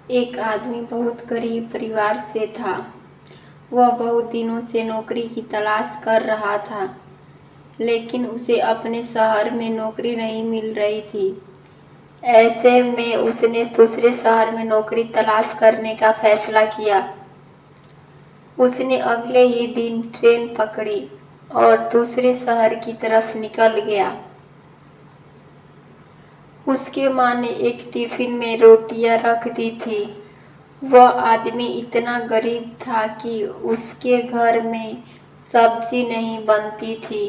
एक आदमी बहुत गरीब परिवार से था। वह बहुत दिनों से नौकरी की तलाश कर रहा था, लेकिन उसे अपने शहर में नौकरी नहीं मिल रही थी। ऐसे में उसने दूसरे शहर में नौकरी तलाश करने का फैसला किया। उसने अगले ही दिन ट्रेन पकड़ी और दूसरे शहर की तरफ निकल गया। उसके माँ ने एक टिफिन में रोटियां रख दी थी। वह आदमी इतना गरीब था कि उसके घर में सब्जी नहीं बनती थी,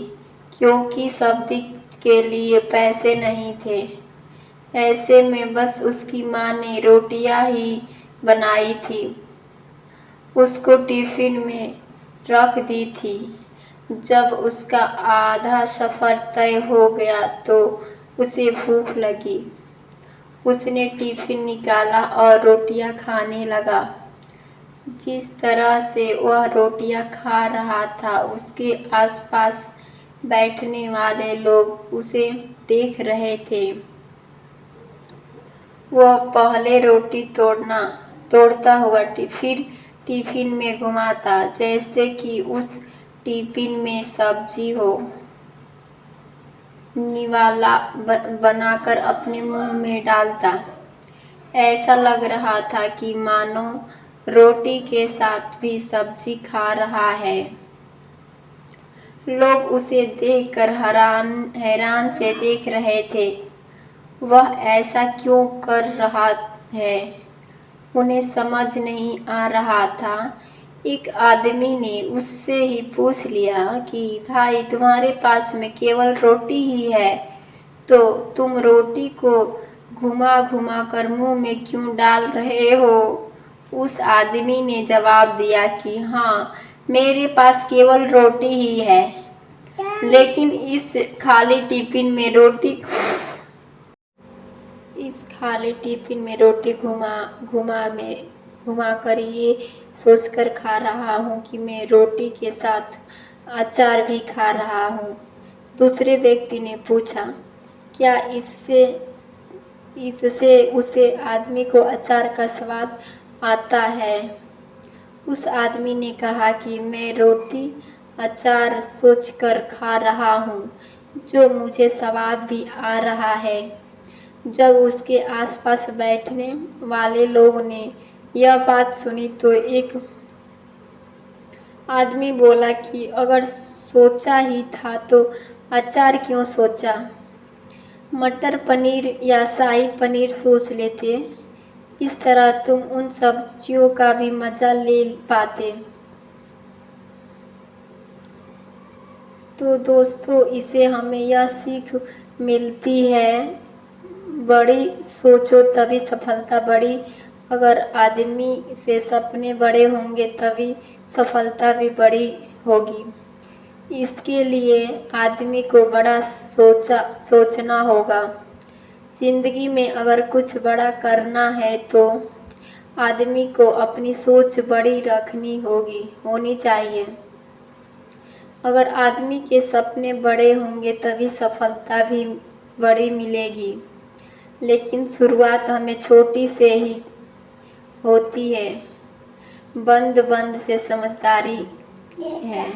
क्योंकि सब्जी के लिए पैसे नहीं थे। ऐसे में बस उसकी माँ ने रोटियां ही बनाई थी, उसको टिफिन में रख दी थी। जब उसका आधा सफ़र तय हो गया तो उसे भूख लगी। उसने टिफिन निकाला और रोटियां खाने लगा। जिस तरह से वह रोटियां खा रहा था, उसके आसपास बैठने वाले लोग उसे देख रहे थे। वह पहले रोटी तोड़ता हुआ फिर टिफिन में घुमाता, जैसे कि उस टिफिन में सब्जी हो। निवाला बनाकर अपने मुंह में डालता। ऐसा लग रहा था कि मानो रोटी के साथ भी सब्जी खा रहा है। लोग उसे देखकर हैरान से देख रहे थे। वह ऐसा क्यों कर रहा है, उन्हें समझ नहीं आ रहा था। एक आदमी ने उससे ही पूछ लिया कि भाई, तुम्हारे पास में केवल रोटी ही है, तो तुम रोटी को घुमा घुमा कर मुंह में क्यों डाल रहे हो? उस आदमी ने जवाब दिया कि हाँ, मेरे पास केवल रोटी ही है, लेकिन इस खाली टिफिन में रोटी घुमा कर ये सोचकर खा रहा हूँ कि मैं रोटी के साथ अचार भी खा रहा हूँ। दूसरे व्यक्ति ने पूछा, क्या इससे उसे आदमी को अचार का स्वाद आता है? उस आदमी ने कहा कि मैं रोटी अचार सोचकर खा रहा हूँ, जो मुझे स्वाद भी आ रहा है। जब उसके आसपास बैठने वाले लोगों ने यह बात सुनी तो एक आदमी बोला कि अगर सोचा ही था तो अचार क्यों सोचा? मटर पनीर या शाही पनीर सोच लेते। इस तरह तुम उन सब्जियों का भी मजा ले पाते। तो दोस्तों, इससे हमें यह सीख मिलती है, बड़ी सोचो तभी सफलता बड़ी। अगर आदमी से सपने बड़े होंगे तभी सफलता भी बड़ी होगी। इसके लिए आदमी को बड़ा सोचना होगा। जिंदगी में अगर कुछ बड़ा करना है तो आदमी को अपनी सोच बड़ी होनी चाहिए। अगर आदमी के सपने बड़े होंगे तभी सफलता भी बड़ी मिलेगी। लेकिन शुरुआत हमें छोटी से ही होती है। बंद से समझदारी है।